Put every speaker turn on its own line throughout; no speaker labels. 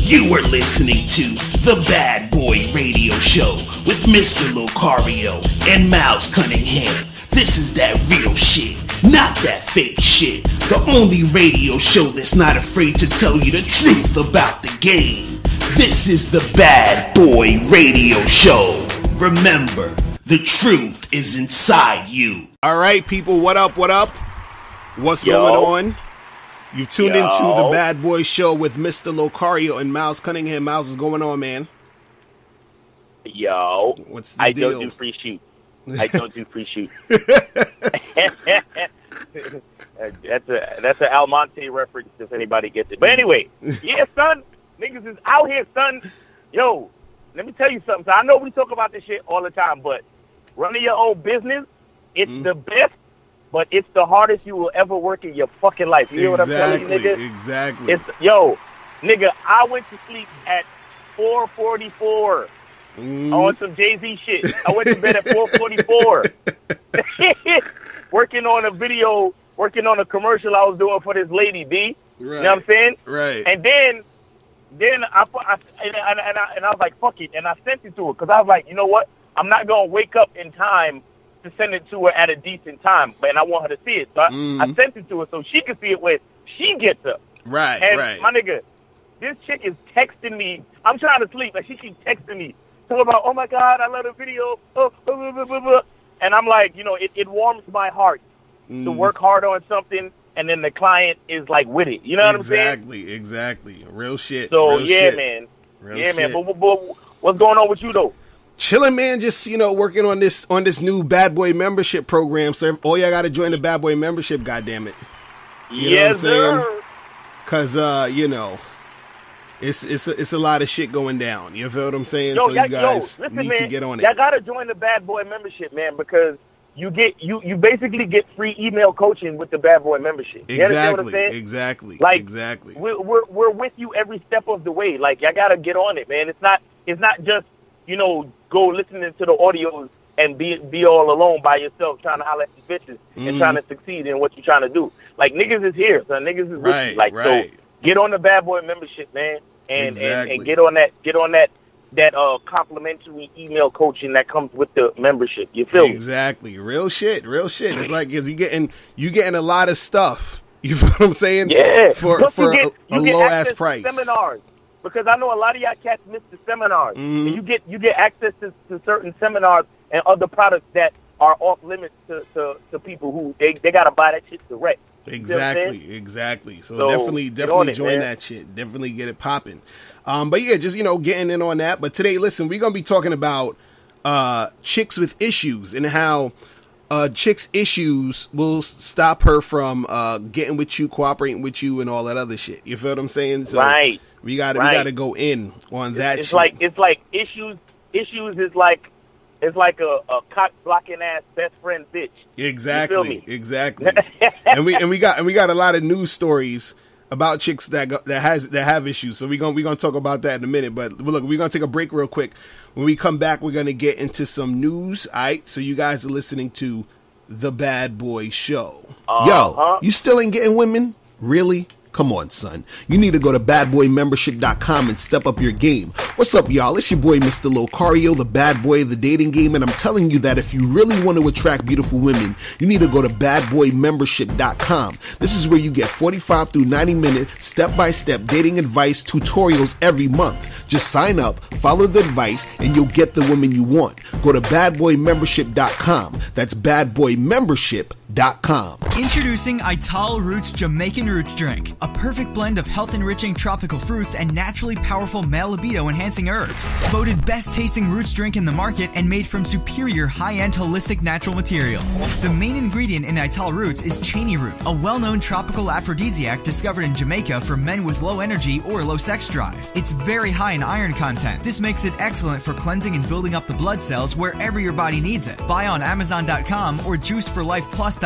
You are listening to The Bad Boy Radio Show with Mr. Locario and Miles Cunningham. This is that real shit, not that fake shit. The only radio show that's not afraid to tell you the truth about the game. This is The Bad Boy Radio Show. Remember, the truth is inside you.
All right, people, what up, what up? What's going on? You've tuned into The Bad Boy Show with Mr. Locario and Miles Cunningham. Miles, what's going on, man?
Yo,
what's the deal?
Don't do free shoot. I don't do free shoot. That's an Almonte reference if anybody gets it. But anyway, yeah, son, niggas is out here, son. Yo, let me tell you something. So I know we talk about this shit all the time, but running your own business, it's the best, but it's the hardest you will ever work in your fucking life. You hear what I'm telling you, nigga?
Exactly.
Yo, nigga, I went to sleep at 4:44 on some Jay-Z shit. I went to bed at 4:44. Working on a video, working on a commercial I was doing for this lady, B. Right. You know what I'm saying?
Right.
And then I was like, fuck it. And I sent it to her because I was like, you know what? I'm not going to wake up in time to send it to her at a decent time, and I want her to see it. So I sent it to her so she could see it when she gets up.
Right,
and
right.
My nigga, this chick is texting me. I'm trying to sleep, and she keeps texting me. Talking about, oh my God, I love the video. And I'm like, you know, it warms my heart to work hard on something, and then the client is like with it. You know what I'm saying?
Exactly. Real shit.
So,
real
yeah,
shit.
man.
Real
yeah,
shit.
man. But what's going on with you, though?
Chilling, man. Just, you know, working on this new Bad Boy membership program. So all y'all got to join the Bad Boy membership, goddammit. You know what I'm saying?
Sir.
Because, you know, it's a lot of shit going down. You feel what I'm saying?
Yo,
so you guys
listen,
need
man,
to get on it.
Y'all got to join the Bad Boy membership, man, because you basically get free email coaching with the Bad Boy membership. You understand what I'm saying?
Exactly.
We're with you every step of the way. Like, y'all got to get on it, man. It's not just, you know, go listening to the audios and be all alone by yourself trying to holler at these bitches and trying to succeed in what you're trying to do. Like, niggas is here, son. Niggas is with you. Like, so get on the Bad Boy membership, man, and get on that complimentary email coaching that comes with the membership. You feel me?
Exactly. Real shit. It's like you getting a lot of stuff. You feel what I'm saying?
Yeah.
For a low ass price.
Seminars. Because I know a lot of y'all cats miss the seminars. And you get access to certain seminars and other products that are off limits to people who they gotta buy that shit direct.
Exactly. So definitely join that shit. Definitely get it popping. But yeah, just, you know, getting in on that. But today, listen, we're gonna be talking about chicks with issues and how chick's issues will stop her from getting with you, cooperating with you, and all that other shit. You feel what I'm saying? So
right.
We gotta go in on that.
It's
shit.
It's like issues is like a cock blocking ass best friend bitch.
Exactly.
You feel me?
Exactly. and we got a lot of news stories about chicks that have issues. So we're gonna talk about that in a minute. But look, we're gonna take a break real quick. When we come back, we're gonna get into some news. All right. So you guys are listening to The Bad Boy Show. Yo, you still ain't getting women? Really? Come on, son. You need to go to badboymembership.com and step up your game. What's up, y'all? It's your boy, Mr. Locario, the bad boy of the dating game, and I'm telling you that if you really want to attract beautiful women, you need to go to badboymembership.com. This is where you get 45 through 90-minute step-by-step dating advice tutorials every month. Just sign up, follow the advice, and you'll get the women you want. Go to badboymembership.com. That's badboymembership.com.
Introducing Ital Roots Jamaican Roots Drink, a perfect blend of health-enriching tropical fruits and naturally powerful male libido-enhancing herbs. Voted best-tasting roots drink in the market and made from superior high-end holistic natural materials. The main ingredient in Ital Roots is Cheney root, a well-known tropical aphrodisiac discovered in Jamaica for men with low energy or low sex drive. It's very high in iron content. This makes it excellent for cleansing and building up the blood cells wherever your body needs it. Buy on Amazon.com or JuiceForLifePlus.com.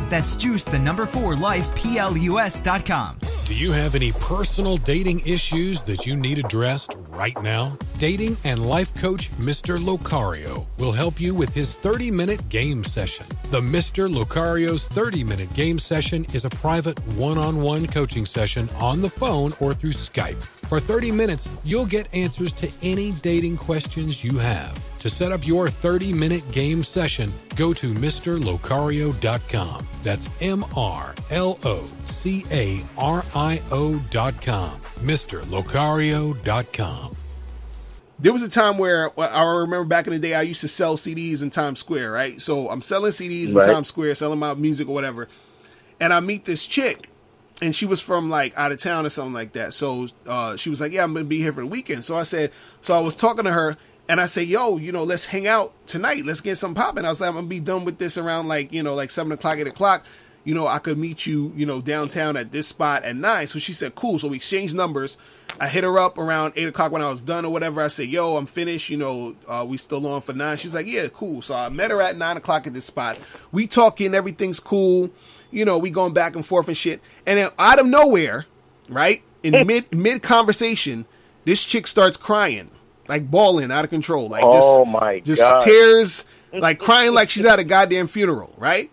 That's Juice, the number 4, Life, PLUS.com.
Do you have any personal dating issues that you need addressed right now? Dating and life coach Mr. Locario will help you with his 30-minute game session. The Mr. Locario's 30-minute game session is a private one-on-one coaching session on the phone or through Skype. For 30 minutes, you'll get answers to any dating questions you have. To set up your 30-minute game session, go to MrLocario.com. That's MrLocario.com. MrLocario.com.
There was a time where I remember back in the day, I used to sell CDs in Times Square, right? So I'm selling CDs in Times Square, selling my music or whatever. And I meet this chick, and she was from like out of town or something like that. So she was like, yeah, I'm going to be here for the weekend. So I was talking to her, and I said, yo, let's hang out tonight. Let's get something popping. I was like, I'm going to be done with this around like 7 o'clock, 8 o'clock. I could meet you, downtown at this spot at 9. So she said, cool. So we exchanged numbers. I hit her up around 8 o'clock when I was done or whatever. I said, yo, I'm finished. We still on for 9. She's like, yeah, cool. So I met her at 9 o'clock at this spot. We talking, everything's cool. We going back and forth and shit. And then out of nowhere, right, in mid conversation, this chick starts crying, like bawling out of control. Like, just tears, like crying like she's at a goddamn funeral, right?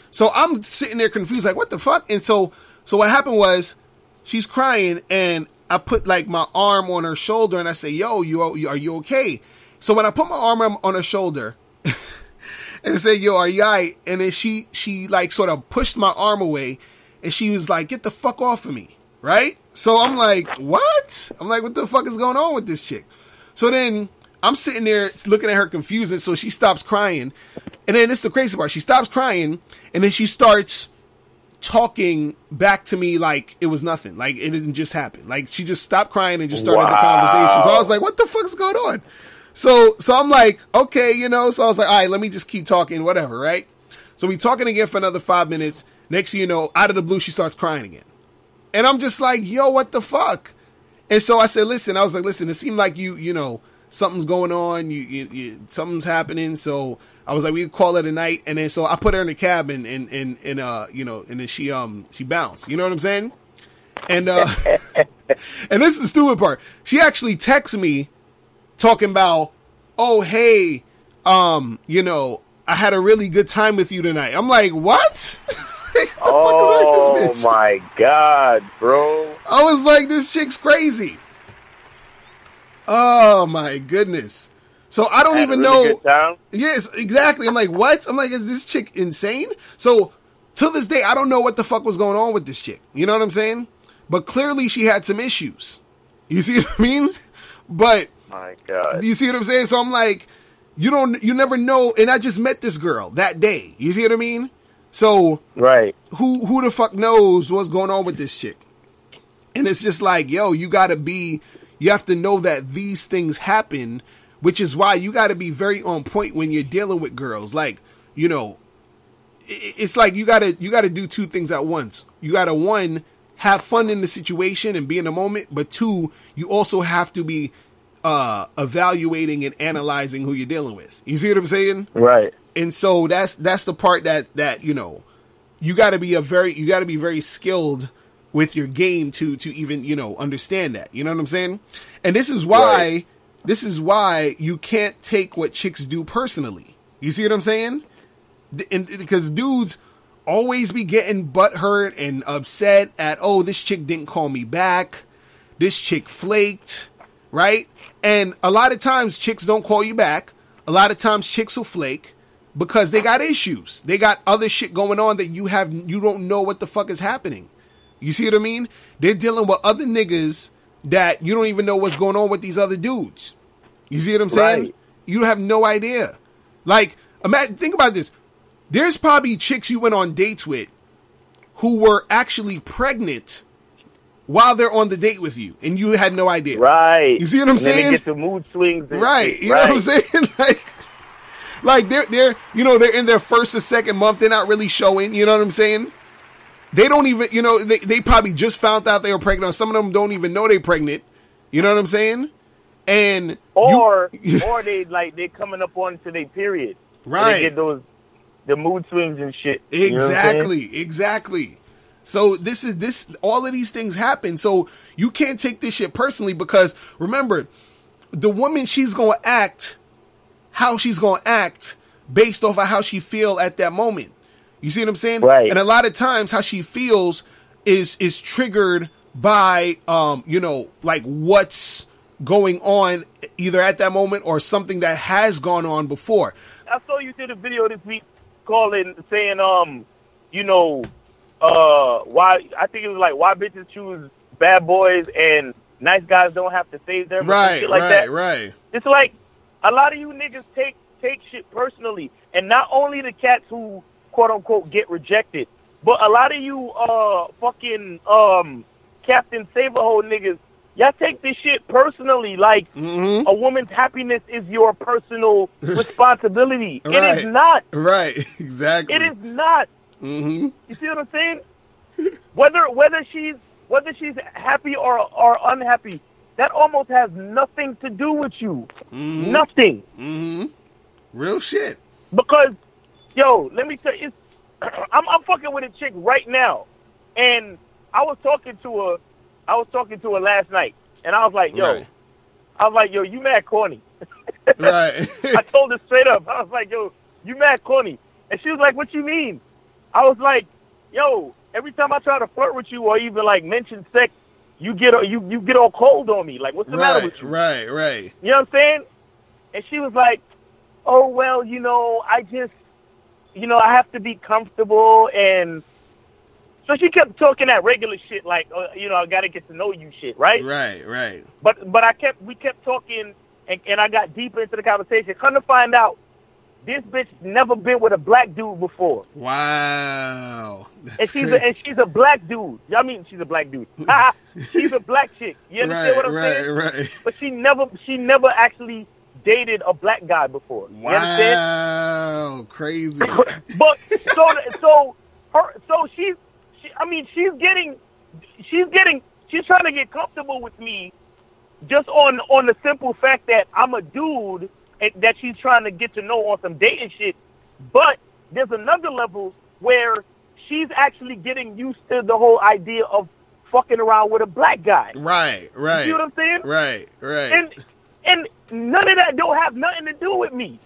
So I'm sitting there confused, like, what the fuck? And so what happened was, she's crying, and I put like my arm on her shoulder, and I say, yo, are you okay? So when I put my arm on her shoulder and say, yo, are you all right? And then she like sort of pushed my arm away, and she was like, get the fuck off of me, right? So I'm like, what? I'm like, what the fuck is going on with this chick? So then I'm sitting there looking at her confused, and so she stops crying. And then it's the crazy part. She stops crying, and then she starts talking back to me like it was nothing. Like it didn't just happen. Like she just stopped crying and just started the conversation. So I was like, what the fuck is going on? So I'm like, okay, so I was like, all right, let me just keep talking, whatever, right? So we talking again for another 5 minutes. Next thing you know, out of the blue, she starts crying again. And I'm just like, yo, what the fuck? And so I said, listen, it seemed like you something's going on. You something's happening. So I was like, we could call it a night. And then so I put her in the cab and then she bounced. You know what I'm saying? And and this is the stupid part. She actually texts me talking about, oh, hey, I had a really good time with you tonight. I'm like, what?
Oh my God, bro.
I was like, this chick's crazy. Oh my goodness. So I don't even know. Yes, exactly. I'm like, what? I'm like, is this chick insane? So till this day, I don't know what the fuck was going on with this chick. You know what I'm saying? But clearly she had some issues. You see what I mean? But
my God,
you see what I'm saying? So I'm like, you never know. And I just met this girl that day. You see what I mean? So
right,
who the fuck knows what's going on with this chick? And it's just like, yo, you have to know that these things happen, which is why you got to be very on point when you're dealing with girls. Like, it's like you got to do two things at once. You got to, one, have fun in the situation and be in the moment, but two, you also have to be evaluating and analyzing who you're dealing with. You see what I'm saying?
Right.
And so that's the part that you got to be very skilled with your game to even understand that. You know what I'm saying? And this is why you can't take what chicks do personally. You see what I'm saying? Because dudes always be getting butthurt and upset at, oh, this chick didn't call me back, this chick flaked, right? And a lot of times chicks don't call you back. A lot of times chicks will flake because they got issues. They got other shit going on that you don't know what the fuck is happening. You see what I mean? They're dealing with other niggas that you don't even know what's going on with these other dudes. You see what I'm saying?
Right.
You have no idea. Like, think about this. There's probably chicks you went on dates with who were actually pregnant while they're on the date with you, and you had no idea.
Right.
You see what I'm saying?
Then they get the mood swings.
Right.
Shit.
You know what I'm saying? Like they're in their first or second month. They're not really showing. You know what I'm saying? They don't even, they probably just found out they were pregnant. Some of them don't even know they're pregnant. You know what I'm saying? And
or they coming up onto their period.
Right.
They get the mood swings and shit.
Exactly. So all of these things happen. So you can't take this shit personally because remember, the woman, she's going to act how she's going to act based off of how she feel at that moment. You see what I'm saying?
Right.
And a lot of times how she feels is triggered by, you know, like what's going on either at that moment or something that has gone on before.
I saw you did a video this week saying, you know, why, I think it was like, why bitches choose bad boys and nice guys don't have to save them.
Right,
shit like that.
right.
It's like, a lot of you niggas take shit personally. And not only the cats who, quote unquote, get rejected, but a lot of you, fucking, Captain Save-A-Hole niggas, y'all take this shit personally. Like, a woman's happiness is your personal responsibility.
Right.
It is not.
Right, exactly.
It is not. You see what I'm saying? Whether she's happy or unhappy, that almost has nothing to do with you. Nothing.
Real shit.
Because, yo, let me tell you, I'm fucking with a chick right now, and I was talking to her last night, and I was like, yo, you mad corny.
Right.
I told her straight up. I was like, yo, you mad corny. And she was like, what you mean? I was like, yo, every time I try to flirt with you or even like mention sex, you get all cold on me. Like, what's the matter with you?
Right.
You know what I'm saying? And she was like, oh, well, you know, I just, you know, I have to be comfortable. And so she kept talking that regular shit, like, you know, I got to get to know you shit, right?
Right.
But we kept talking, and I got deeper into the conversation. Come to find out, this bitch never been with a black dude before.
Wow.
And she's a black dude. I mean, she's a black dude. She's a black chick. You understand what I'm saying? Right. But she never actually dated a black guy before. You understand?
Wow. Crazy.
But she's trying to get comfortable with me just on the simple fact that I'm a dude that she's trying to get to know on some dating shit. But there's another level where she's actually getting used to the whole idea of fucking around with a black guy.
Right.
You see what I'm saying?
Right.
And none of that don't have nothing to do with me.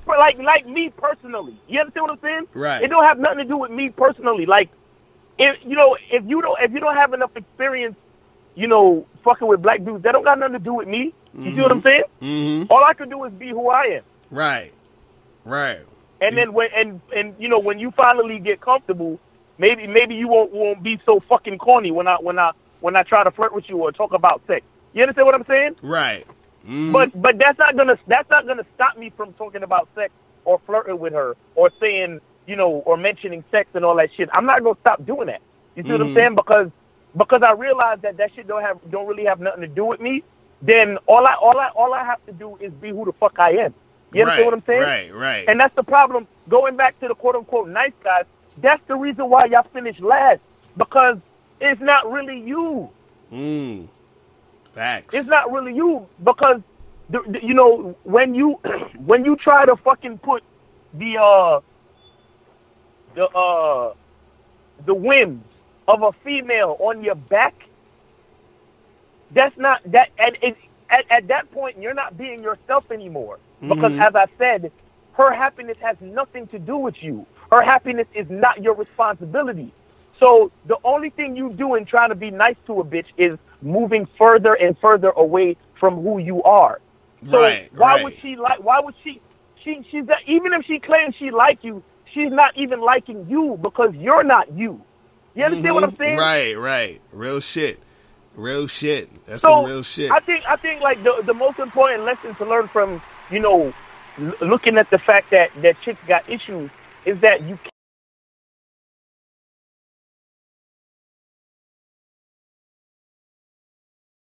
But like me personally. You understand what I'm saying?
Right.
It don't have nothing to do with me personally. Like, if you don't have enough experience, you know, fucking with black dudes, that don't got nothing to do with me. You see what I'm saying? All I can do is be who I am.
Right.
And then when you know, when you finally get comfortable, maybe you won't be so fucking corny when I try to flirt with you or talk about sex. You understand what I'm saying?
Right.
But that's not gonna stop me from talking about sex or flirting with her or saying, you know, or mentioning sex and all that shit. I'm not gonna stop doing that. You see what I'm saying? Because I realize that shit don't really have nothing to do with me. Then all I have to do is be who the fuck I am. You understand what I'm saying?
Right.
And that's the problem. Going back to the quote unquote nice guys, that's the reason why y'all finished last, because it's not really you.
Facts.
It's not really you, because you know, when you try to fucking put the whims of a female on your back, that's not that. And at that point, you're not being yourself anymore, because as I said, her happiness has nothing to do with you. Her happiness is not your responsibility. So the only thing you do in trying to be nice to a bitch is moving further and further away from who you are. So why would she she's even if she claims she like you, she's not even liking you because you're not you. You understand what I'm saying?
Right. Real shit. That's some real shit.
I think like the most important lesson to learn from, you know, looking at the fact that chicks got issues is that you